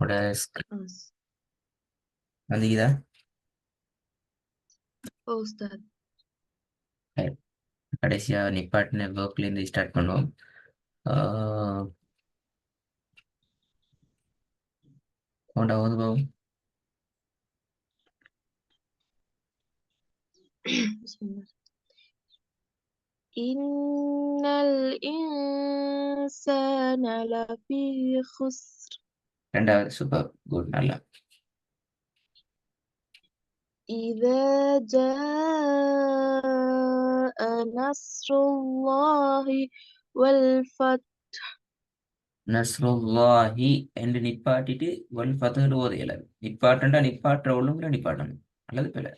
وديسك بس. ده. أستاذ. கடைசியா நிப்பாட்டின ஒர்க்ல இருந்து ஸ்டார்ட் பண்ணுவோம். கொண்டா வந்து போவோம். بسم الله. إن الإنسان لفي خسر ரெண்டாவது சூப்பர் குட் நல்லா. إذا جاء نصر الله والفتح நஸ்ருல்லாஹி என்று நிப்பாட்டிட்டு வல் ஃபத்ஹ்னு ஓதையல. நிப்பாட்டண்டா நிப்பாட்டுற ஒழுங்குல நிப்பாட்டணும். அல்லது பிழை.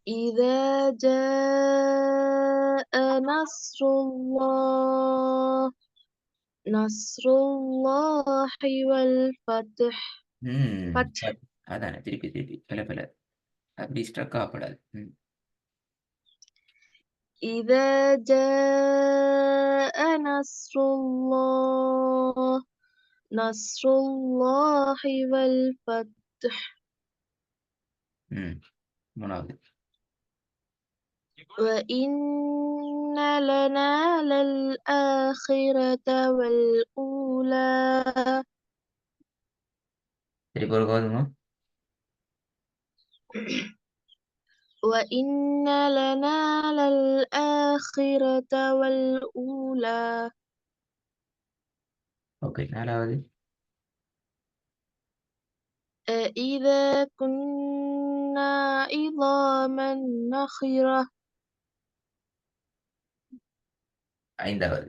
إذا جاء نصر الله والفتح فتح அதானே திருப்பி திருப்பி பிழை பிழை. அப்படி ஸ்ட்ரக் ஆகப்படாது. إذا جاء نصر الله والفتح மூணாவது. وإن لنا للآخرة والأولى திருப்பி ஒரு கோதுமா. وإن لنا للآخرة والأولى ஓகே நாலாவது. أإذا كنا عظاما نخرة ஐந்தாவது.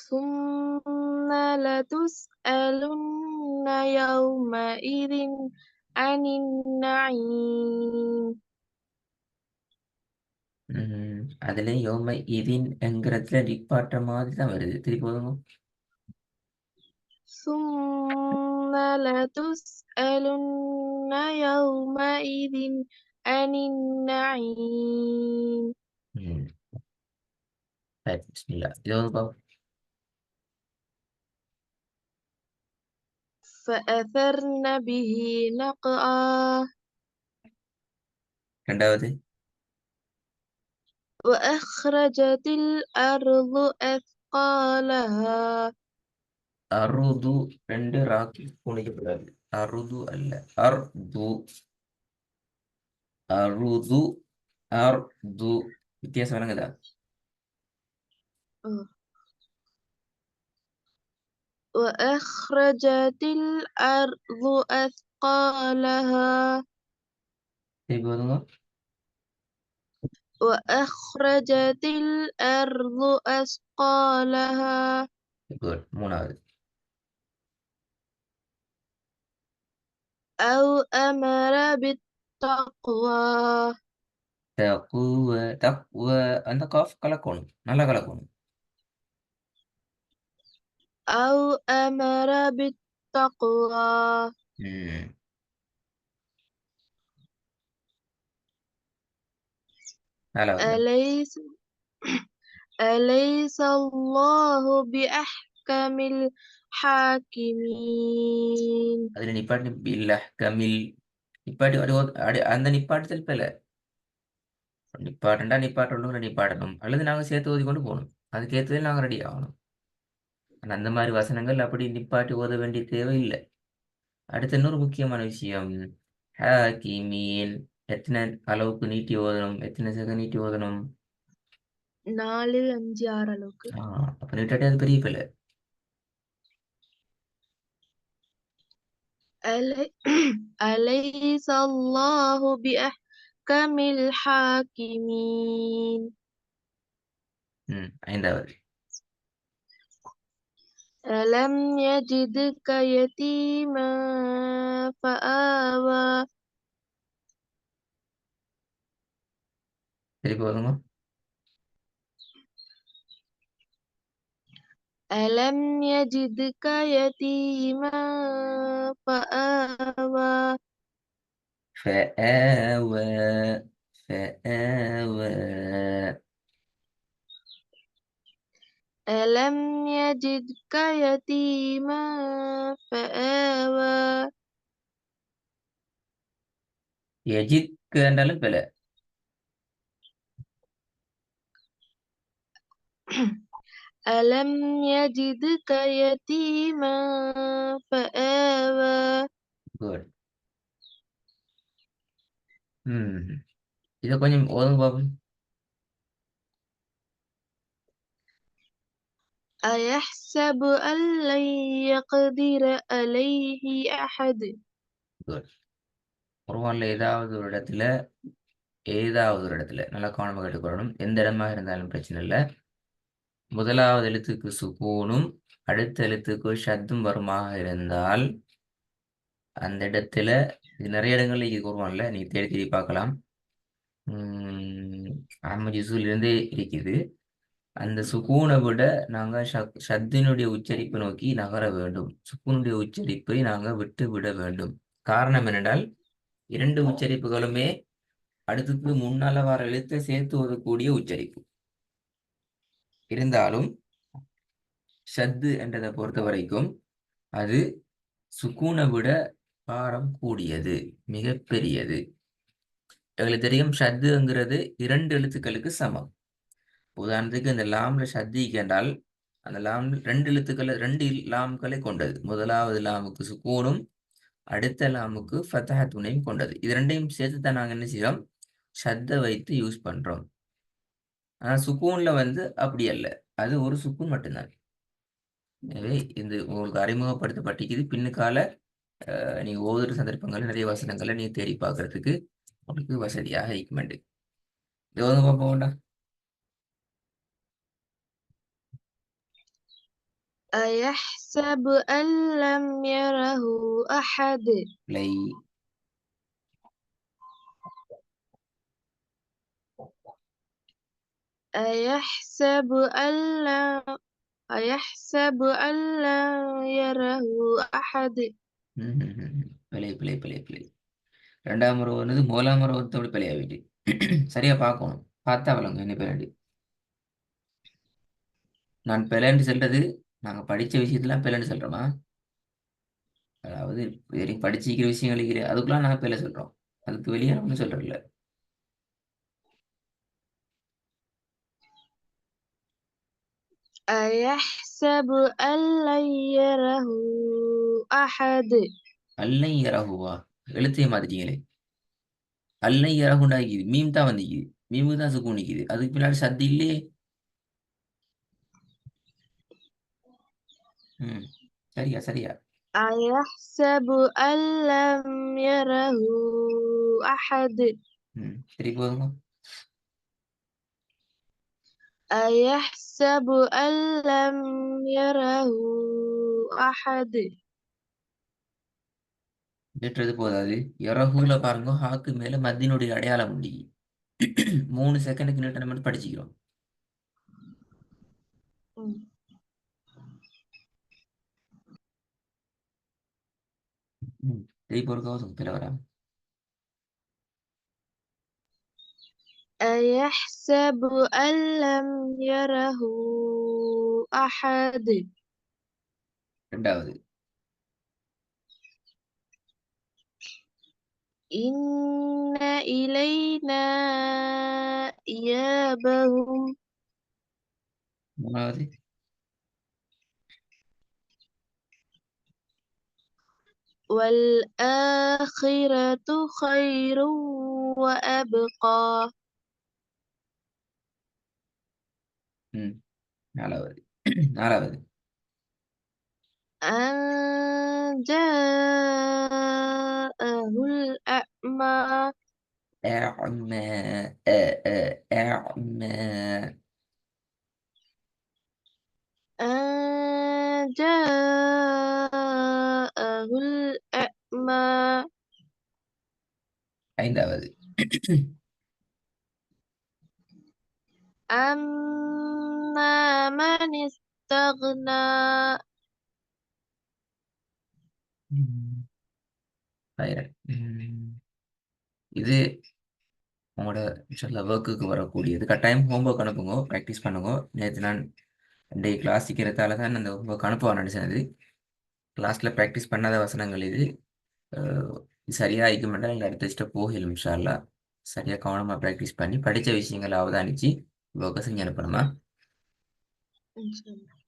ثم لتسألن يومئذ عن النعيم அதுல யோம இதின் என்கிறதுல நிப்பாட்டுற மாதிரி தான் வருது. திருப்பி போதுங்க. ثم لتسألن يومئذ عن النعيم சரி பிஸ்மில்லா. இது வந்து பாப்போம். فأثرن به نقعا ரெண்டாவது. وأخرجت الأرض أثقالها அருது ரெண்டு ராக்கி புனிக்கப்படாது. அருது அல்ல அர்து. அருது அர்து வித்தியாசம் விளங்குதா? وأخرجت الأرض أثقالها திருப்பி வருங்க. وأخرجت الأرض أثقالها குட். மூணாவது. أو أمر بالتقوى தக்குவ தக்குவ அந்த காஃப் கலக்கணும். நல்லா கலக்கணும். أو أمر بالتقوى நாலாவது. أليس الله بأحكم الحاكمين அதுல நிப்பாட்டு இல்ல கமில் நிப்பாட்டி அந்த நிப்பாட்டுதல் பிழை. நிப்பாட்டண்டா நிப்பாட்டணும் நிப்பாட்டணும் அல்லது நாங்க சேர்த்து ஓதி கொண்டு போகணும். அதுக்கு ஏற்றதில் நாங்க ரெடி ஆகணும். ஆனா அந்த மாதிரி வசனங்கள் அப்படி நிப்பாட்டி ஓத வேண்டிய தேவை இல்லை. அடுத்த இன்னொரு முக்கியமான விஷயம் ஹாக்கிமீன். எத்தனை அளவுக்கு நீட்டி ஓதணும், எத்தனை செகண்ட் நீட்டி ஓதணும்? 4, 5, 6 அளவுக்கு. அப்ப நீட்டாட்டி அது பெரிய பிள்ளை. أليس الله بأحكم الحاكمين ஐந்தாவது. ألم يجدك يتيما فآوى திருப்பி வருங்க. ألم يجدك يتيما فآوى فآوى فآوى ألم يجدك يتيما فآوى எஜித்க என்றாலும் பிழை. ألم يجدك يتيما فآوى குட். இதை கொஞ்சம் ஓதுங்க பாப்போம். أيحسب أن لن يقدر عليه أحد குட். குர்ஆன்ல ஏதாவது ஒரு இடத்துல நல்லா கவனமாக கேட்டுக்கொள்ளணும். எந்த இடமா இருந்தாலும் பிரச்சனை இல்லை. முதலாவது எழுத்துக்கு சுக்கூனும் அடுத்த எழுத்துக்கு ஷத்தும் வருமாக இருந்தால் அந்த இடத்துல இது நிறைய இடங்கள்ல இது குர்ஆன்ல நீங்க தேடி தேடி பார்க்கலாம். அஹமது ஜுசூல் இருந்தே இருக்குது. அந்த சுக்கூனை விட நாங்கள் ஷத்தினுடைய உச்சரிப்பை நோக்கி நகர வேண்டும். சுக்கூனுடைய உச்சரிப்பை நாங்கள் விட்டு விட வேண்டும். காரணம் என்னென்றால் இரண்டு உச்சரிப்புகளுமே அடுத்தது முன்னால வர எழுத்தை சேர்த்து ஓதக்கூடிய உச்சரிப்பு இருந்தாலும் ஷத்து என்றதை பொறுத்த வரைக்கும் அது சுக்கூனை விட பாரம் கூடியது, மிக பெரியது. எங்களுக்கு தெரியும் ஷத்துங்கிறது இரண்டு எழுத்துக்களுக்கு சமம். உதாரணத்துக்கு இந்த லாம்ல ஷத்தி என்றால் அந்த லாம் ரெண்டு எழுத்துக்களை ரெண்டு லாம்களை கொண்டது. முதலாவது லாமுக்கு சுக்கூனும் அடுத்த லாமுக்கு ஃபத்தஹத்துனையும் கொண்டது. இது ரெண்டையும் சேர்த்து தான் நாங்கள் என்ன செய்யறோம், ஷத்தை வைத்து யூஸ் பண்றோம். ஆனா சுக்கூன்ல அப்படி அல்ல, அது ஒரு சுக்கூன் மட்டும்தான். எனவே இந்த உங்களுக்கு அறிமுகப்படுத்தப்பட்டிருக்குது. பின்னுக்கால நீங்க ஓதுற சந்தர்ப்பங்கள் நிறைய வசனங்களை நீங்க தேடி பார்க்கறதுக்கு உங்களுக்கு வசதியாக இருக்குமெண்டு. இது வந்து பார்ப்போம்டா. أيحسب أن لم يره أحد லை أيحسب أن لا يره أحد பிழை பிழை பிழை பிழை. ரெண்டாம் முறை வந்தது முதலாம் முறை ஒருத்தோட பிழையாவிட்டு சரியா பார்க்கணும். பார்த்தா வழங்க என்ன பின்னாடி நான் பிழைன்னு சொல்றது நாங்க படிச்ச விஷயத்தெல்லாம் பிழைன்னு சொல்றோமா? அதாவது படிச்சிக்கிற விஷயங்கள் இருக்கிற அதுக்கெல்லாம் நாங்க பிழை சொல்றோம். அதுக்கு வெளியே ஒன்றும் சொல்றதில்ல. أيحسب أن لن يره أحد அல்லை யரகுவா எழுத்தைய மாத்திட்டீங்களே. அல்லை யரகுண்டாக்கிது மீம் தான் வந்துக்குது. மீமுக்கு தான் சுக்கூன் நிக்குது. அதுக்கு பின்னாடி சத்து இல்லையே. சரியா சரியா. أيحسب أن لم يره أحد சரி போதுங்க. أيحسب أن لم يره أحد வெட்டுறது போதாது. யரகுல பாருங்க ஹாக்கு மேல மத்தினுடைய அடையாளம் உண்டு. 3 செகண்டுக்கு நீட்ட நம்ம படிச்சுக்கிறோம். சரி பொறுக்கவும் பிற வரா. أيحسب أن لم يره أحد ரெண்டாவது إن إلينا إيابهم மூணாவது والآخرة خير وأبقى நாலாவது நாலாவது أن جاءه الأعمى أعمى أعمى أن جاءه الأعمى ஐந்தாவது أما من استغنى இது உங்களோட ஒர்க்குக்கு வரக்கூடியது. கட்டாயம் ஹோம்ஒர்க் அனுப்புங்க, ப்ராக்டிஸ் பண்ணுங்க. நேற்று நான் இன்றைக்கு கிளாஸ் இருக்கிறதால தான் அந்த ஒர்க் அனுப்புவான்னு நினச்சது. கிளாஸில் ப்ராக்டிஸ் பண்ணாத வசனங்கள் இது. இது சரியாக ஆயிக்குமெண்டா நீங்கள் அடுத்த ஸ்டெப் போகலும் இன்ஷா அல்லாஹ். சரியாக கவனமாக ப்ராக்டிஸ் பண்ணி படித்த விஷயங்களை அவதானிச்சு ஒர்க்கை செஞ்சு அனுப்பணுமா? இன்ஷா அல்லாஹ்.